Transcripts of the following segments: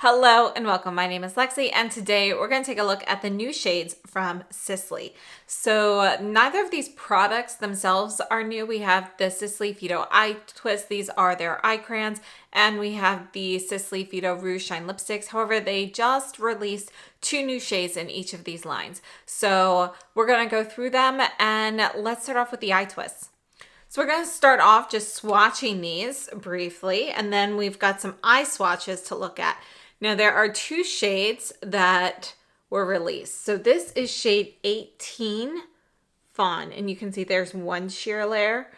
Hello and welcome. My name is Lexi and today we're going to take a look at the new shades from Sisley. So neither of these products themselves are new. We have the Sisley Phyto-Eye Twists. These are their eye crayons, and we have the Sisley Phyto-Rouge Shine Lipsticks. However, they just released two new shades in each of these lines. So we're going to go through them, and let's start off with the eye twists. So we're going to start off just swatching these briefly, and then we've got some eye swatches to look at. Now there are two shades that were released. So this is shade 18 Fawn, and you can see there's one sheer layer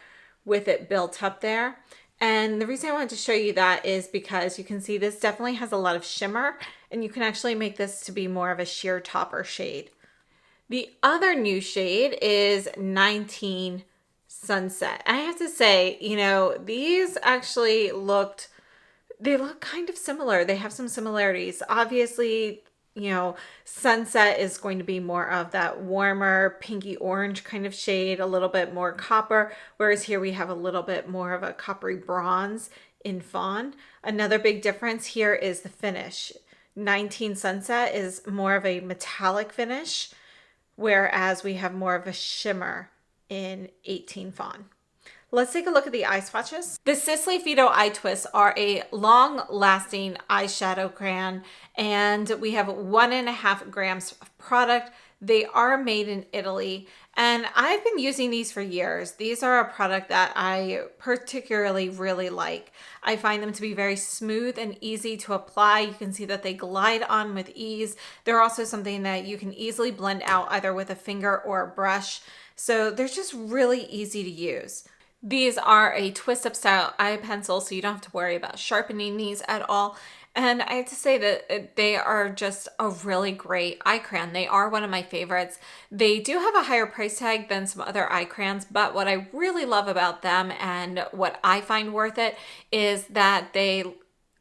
with it built up there. And the reason I wanted to show you that is because you can see this definitely has a lot of shimmer, and you can actually make this to be more of a sheer topper shade. The other new shade is 19 Sunset. I have to say, these actually they look kind of similar. They have some similarities. Obviously, Sunset is going to be more of that warmer pinky orange kind of shade, a little bit more copper, whereas here we have a little bit more of a coppery bronze in Fawn. Another big difference here is the finish. 19 Sunset is more of a metallic finish, whereas we have more of a shimmer in 18 Fawn. Let's take a look at the eye swatches. The Sisley Phyto-Eye Twists are a long-lasting eyeshadow crayon, and we have 1.5 grams of product. They are made in Italy, and I've been using these for years. These are a product that I particularly really like. I find them to be very smooth and easy to apply. You can see that they glide on with ease. They're also something that you can easily blend out either with a finger or a brush. So they're just really easy to use. These are a twist-up style eye pencil, so you don't have to worry about sharpening these at all. And I have to say that they are just a really great eye crayon. They are one of my favorites. They do have a higher price tag than some other eye crayons, but what I really love about them and what I find worth it is that they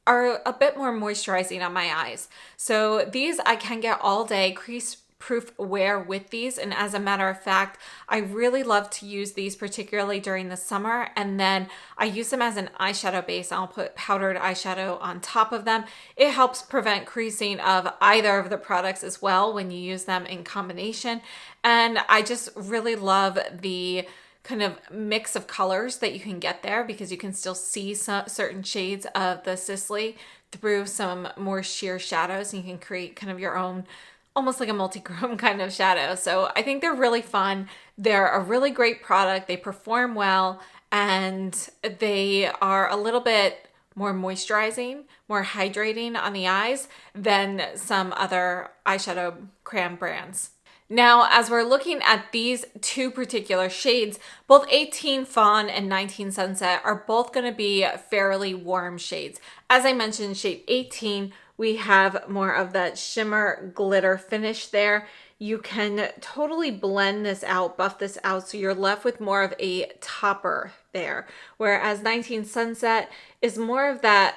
are a bit more moisturizing on my eyes. So these I can get all day, crease proof wear with these, and as a matter of fact, I really love to use these particularly during the summer, and then I use them as an eyeshadow base. I'll put powdered eyeshadow on top of them. It helps prevent creasing of either of the products as well when you use them in combination, and I just really love the kind of mix of colors that you can get there because you can still see certain shades of the Sisley through some more sheer shadows, and you can create kind of your own almost like a multi-chrome kind of shadow. So I think they're really fun. They're a really great product. They perform well, and they are a little bit more moisturizing, more hydrating on the eyes than some other eyeshadow crayon brands. Now, as we're looking at these two particular shades, both 18 Fawn and 19 Sunset are both going to be fairly warm shades. As I mentioned, shade 18, we have more of that shimmer glitter finish there. You can totally blend this out, buff this out, so you're left with more of a topper there. Whereas 19 Sunset is more of that,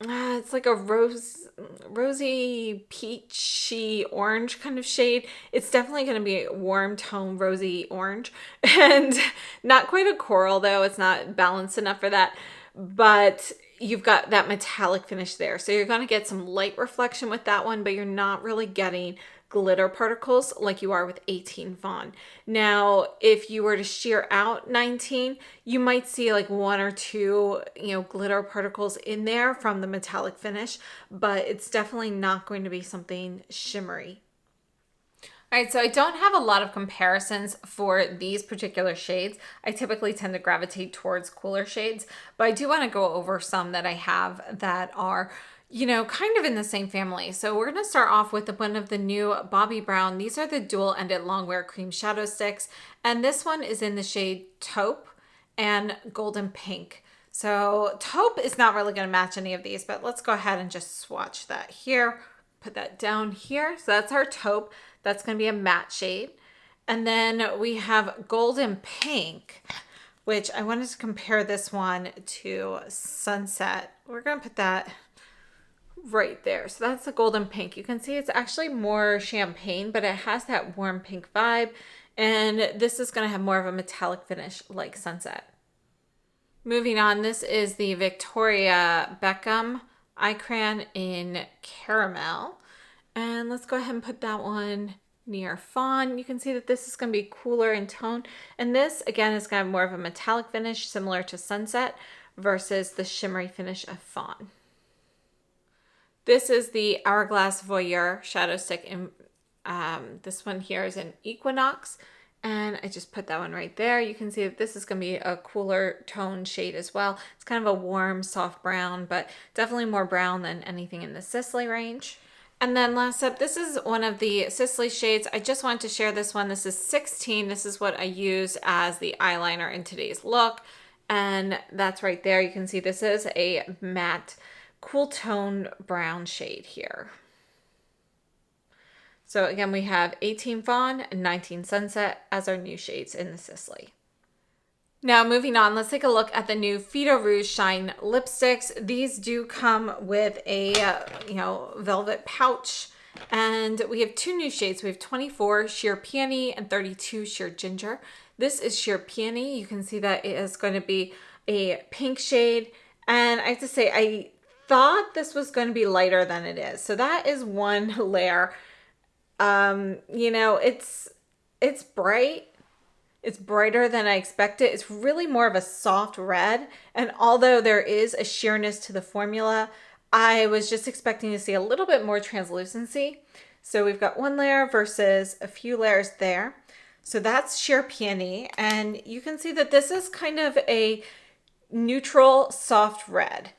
it's like a rosy, peachy orange kind of shade. It's definitely going to be a warm tone, rosy orange, and not quite a coral though. It's not balanced enough for that, but you've got that metallic finish there. So you're going to get some light reflection with that one, but you're not really getting glitter particles like you are with 18 Fawn. Now, if you were to sheer out 19, you might see like one or two, glitter particles in there from the metallic finish, but it's definitely not going to be something shimmery. All right, so I don't have a lot of comparisons for these particular shades. I typically tend to gravitate towards cooler shades, but I do want to go over some that I have that are, kind of in the same family. So we're going to start off with one of the new Bobbi Brown. These are the dual-ended longwear cream shadow sticks, and this one is in the shade Taupe and Golden Pink. So Taupe is not really going to match any of these, but let's go ahead and just swatch that here. Put that down here. So that's our Taupe. That's going to be a matte shade. And then we have Golden Pink, which I wanted to compare this one to Sunset. We're going to put that right there. So that's the Golden Pink. You can see it's actually more champagne, but it has that warm pink vibe. And this is going to have more of a metallic finish like Sunset. Moving on, this is the Victoria Beckham eye crayon in Caramel. And let's go ahead and put that one near Fawn. You can see that this is going to be cooler in tone. And this, again, is kind of more of a metallic finish, similar to Sunset, versus the shimmery finish of Fawn. This is the Hourglass Voyeur Shadow Stick. In, this one here is an Equinox. And I just put that one right there. You can see that this is going to be a cooler tone shade as well. It's kind of a warm, soft brown, but definitely more brown than anything in the Sisley range. And then last up, this is one of the Sisley shades. I just wanted to share this one. This is 16. This is what I use as the eyeliner in today's look. And that's right there. You can see this is a matte, cool tone brown shade here. So again, we have 18 Fawn and 19 Sunset as our new shades in the Sisley. Now moving on, let's take a look at the new Phyto-Rouge Shine Lipsticks. These do come with a velvet pouch, and we have two new shades. We have 24 Sheer Peony and 32 Sheer Ginger. This is Sheer Peony. You can see that it is going to be a pink shade, and I have to say I thought this was going to be lighter than it is. So that is one layer. It's bright. It's brighter than I expected. It's really more of a soft red. And although there is a sheerness to the formula, I was just expecting to see a little bit more translucency. So we've got one layer versus a few layers there. So that's Sheer Peony. And you can see that this is kind of a neutral, soft red.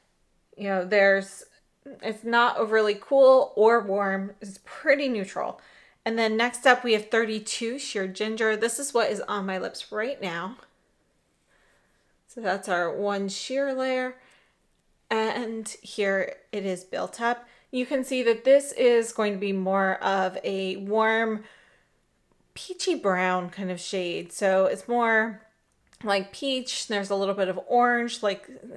It's not overly cool or warm. It's pretty neutral. And then next up, we have 32 Sheer Ginger. This is what is on my lips right now. So that's our one sheer layer. And here it is built up. You can see that this is going to be more of a warm, peachy brown kind of shade. So it's more like peach. There's a little bit of orange,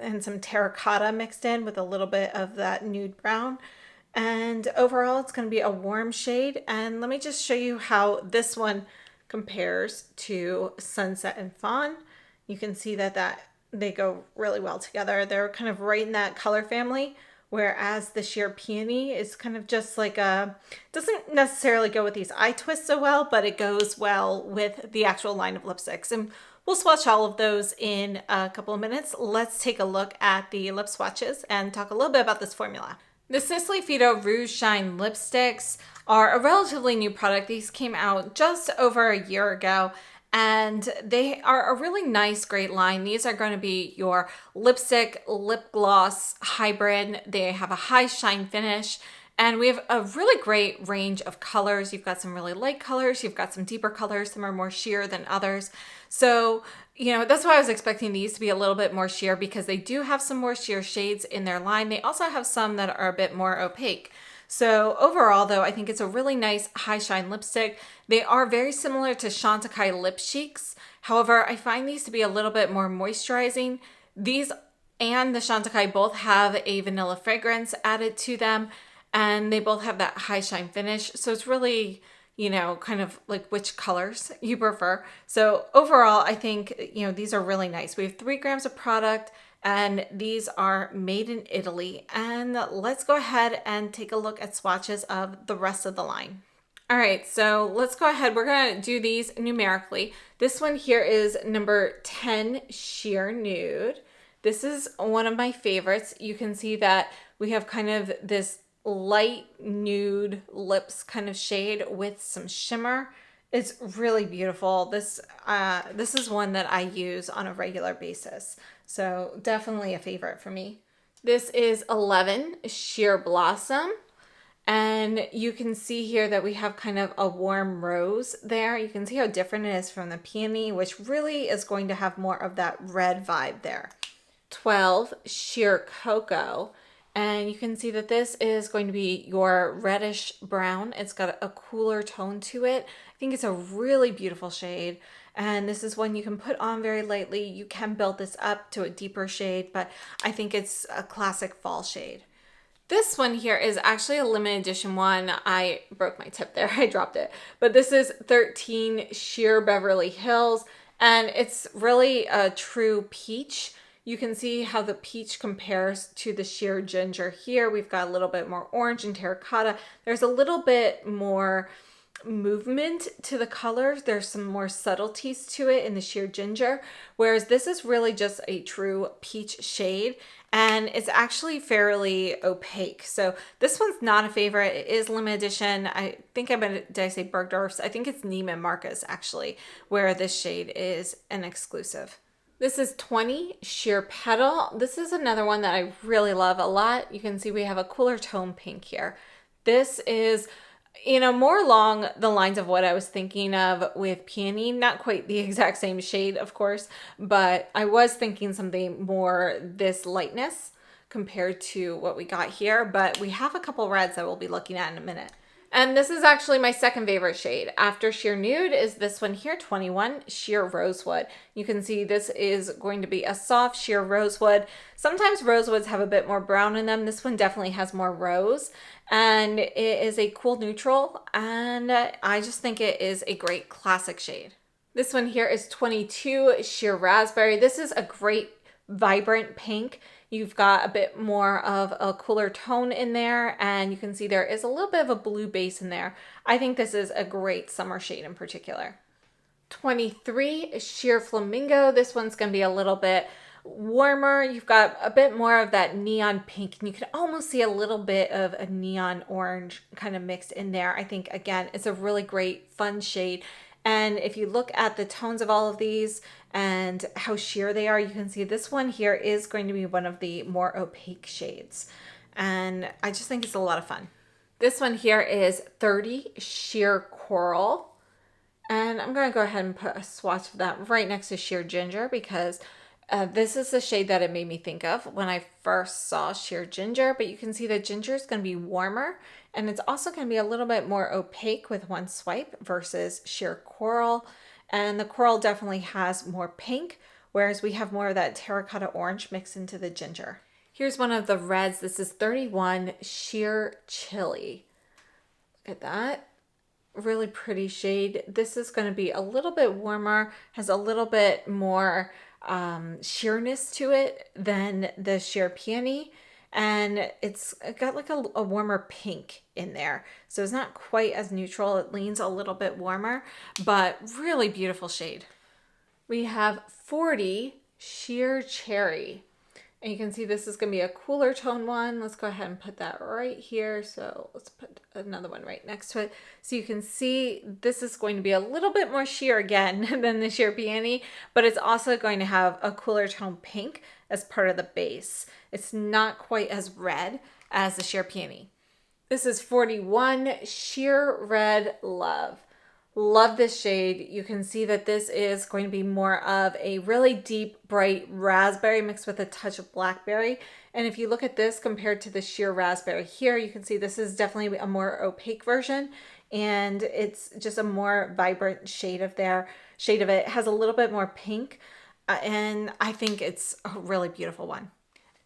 and some terracotta mixed in with a little bit of that nude brown. And overall, it's going to be a warm shade. And let me just show you how this one compares to Sunset and Fawn. You can see that they go really well together. They're kind of right in that color family, whereas the Sheer Peony is kind of just like doesn't necessarily go with these eye twists so well, but it goes well with the actual line of lipsticks. And we'll swatch all of those in a couple of minutes. Let's take a look at the lip swatches and talk a little bit about this formula. The Sisley Phyto-Rouge Shine Lipsticks are a relatively new product. These came out just over a year ago, and they are a really nice, great line. These are going to be your lipstick, lip gloss hybrid. They have a high shine finish, and we have a really great range of colors. You've got some really light colors. You've got some deeper colors. Some are more sheer than others. So, that's why I was expecting these to be a little bit more sheer, because they do have some more sheer shades in their line. They also have some that are a bit more opaque. So overall, though, I think it's a really nice high shine lipstick. They are very similar to Chantecaille Lip Cheeks. However, I find these to be a little bit more moisturizing. These and the Chantecaille both have a vanilla fragrance added to them, and they both have that high shine finish. So it's really, kind of like which colors you prefer. So overall, I think, these are really nice. We have 3 grams of product, and these are made in Italy. And let's go ahead and take a look at swatches of the rest of the line. All right, so let's go ahead. We're gonna do these numerically. This one here is number 10, Sheer Nude. This is one of my favorites. You can see that we have kind of this light nude lips kind of shade with some shimmer. It's really beautiful. This is one that I use on a regular basis. So definitely a favorite for me. This is 11, Sheer Blossom. And you can see here that we have kind of a warm rose there. You can see how different it is from the Peony, which really is going to have more of that red vibe there. 12, Sheer Cocoa. And you can see that this is going to be your reddish brown. It's got a cooler tone to it. I think it's a really beautiful shade. And this is one you can put on very lightly. You can build this up to a deeper shade, but I think it's a classic fall shade. This one here is actually a limited edition one. I broke my tip there, I dropped it. But this is 13 Sheer Beverly Hills, and it's really a true peach. You can see how the peach compares to the sheer ginger here. We've got a little bit more orange and terracotta. There's a little bit more movement to the colors. There's some more subtleties to it in the sheer ginger, whereas this is really just a true peach shade, and it's actually fairly opaque. So this one's not a favorite. It is limited edition. I think did I say Bergdorf's? I think it's Neiman Marcus actually, where this shade is an exclusive. This is 20 Sheer Petal. This is another one that I really love a lot. You can see we have a cooler tone pink here. This is, you know, more along the lines of what I was thinking of with Peony. Not quite the exact same shade, of course, but I was thinking something more this lightness compared to what we got here. But we have a couple reds that we'll be looking at in a minute. And this is actually my second favorite shade. After Sheer Nude is this one here, 21 Sheer Rosewood. You can see this is going to be a soft sheer rosewood. Sometimes rosewoods have a bit more brown in them. This one definitely has more rose, and it is a cool neutral, and I just think it is a great classic shade. This one here is 22 Sheer Raspberry. This is a great vibrant pink. You've got a bit more of a cooler tone in there, and you can see there is a little bit of a blue base in there. I think this is a great summer shade in particular. 23 Sheer Flamingo. This one's going to be a little bit warmer. You've got a bit more of that neon pink, and you can almost see a little bit of a neon orange kind of mixed in there. I think, again, it's a really great fun shade. And if you look at the tones of all of these and how sheer they are, you can see this one here is going to be one of the more opaque shades. And I just think it's a lot of fun. This one here is 30 Sheer Coral. And I'm going to go ahead and put a swatch of that right next to Sheer Ginger, because this is the shade that it made me think of when I first saw Sheer Ginger. But you can see that ginger is going to be warmer, and it's also going to be a little bit more opaque with one swipe versus Sheer Coral. And the coral definitely has more pink, whereas we have more of that terracotta orange mixed into the ginger. Here's one of the reds. This is 31 Sheer Chili. Look at that. Really pretty shade. This is going to be a little bit warmer, has a little bit more sheerness to it than the Sheer Peony, and it's got like a warmer pink in there, so it's not quite as neutral. It leans a little bit warmer, but really beautiful shade. We have 40 Sheer Cherry, and you can see this is going to be a cooler tone one. Let's go ahead and put that right here. So let's put another one right next to it. So you can see this is going to be a little bit more sheer again than the Sheer Peony, but it's also going to have a cooler tone pink as part of the base. It's not quite as red as the Sheer Peony. This is 41 Sheer Red Love. Love this shade. You can see that this is going to be more of a really deep, bright raspberry mixed with a touch of blackberry. And if you look at this compared to the Sheer Raspberry here, you can see this is definitely a more opaque version, and it's just a more vibrant shade of it. It has a little bit more pink, and I think it's a really beautiful one.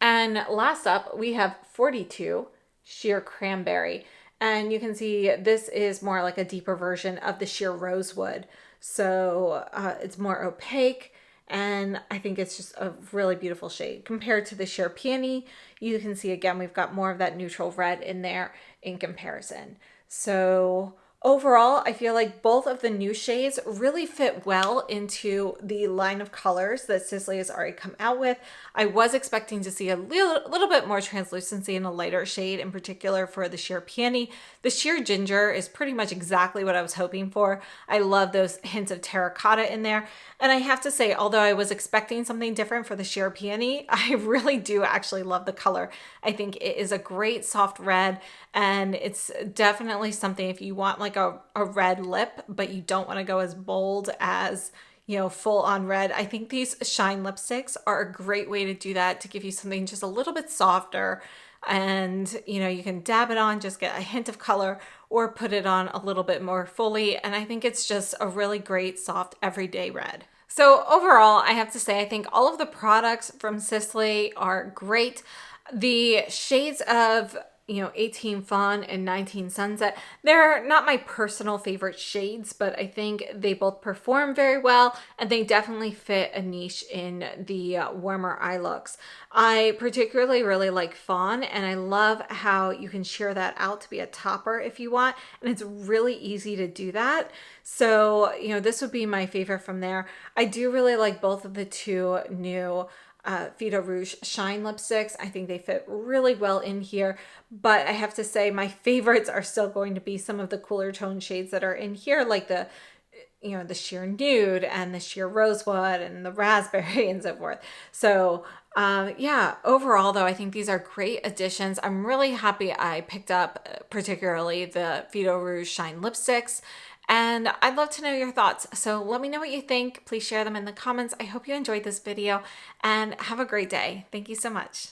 And last up, we have 42 Sheer Cranberry. And you can see this is more like a deeper version of the Sheer Rosewood. So it's more opaque, and I think it's just a really beautiful shade. Compared to the Sheer Peony, you can see again, we've got more of that neutral red in there in comparison. So overall, I feel like both of the new shades really fit well into the line of colors that Sisley has already come out with. I was expecting to see a little bit more translucency in a lighter shade, in particular for the Sheer Peony. The Sheer Ginger is pretty much exactly what I was hoping for. I love those hints of terracotta in there. And I have to say, although I was expecting something different for the Sheer Peony, I really do actually love the color. I think it is a great soft red, and it's definitely something if you want like a red lip, but you don't want to go as bold as, you know, full on red. I think these Shine Lipsticks are a great way to do that, to give you something just a little bit softer. And, you know, you can dab it on, just get a hint of color, or put it on a little bit more fully. And I think it's just a really great, soft, everyday red. So overall, I have to say, I think all of the products from Sisley are great. The shades of, 18 Fawn and 19 Sunset. They're not my personal favorite shades, but I think they both perform very well and they definitely fit a niche in the warmer eye looks. I particularly really like Fawn, and I love how you can sheer that out to be a topper if you want, and it's really easy to do that. So, this would be my favorite from there. I do really like both of the two new Phyto-Rouge Shine Lipsticks. I think they fit really well in here, but I have to say my favorites are still going to be some of the cooler tone shades that are in here, like the sheer nude and the sheer rosewood and the raspberry and so forth. So yeah, overall though, I think these are great additions. I'm really happy I picked up particularly the Phyto-Rouge Shine Lipsticks. And I'd love to know your thoughts. So let me know what you think. Please share them in the comments. I hope you enjoyed this video and have a great day. Thank you so much.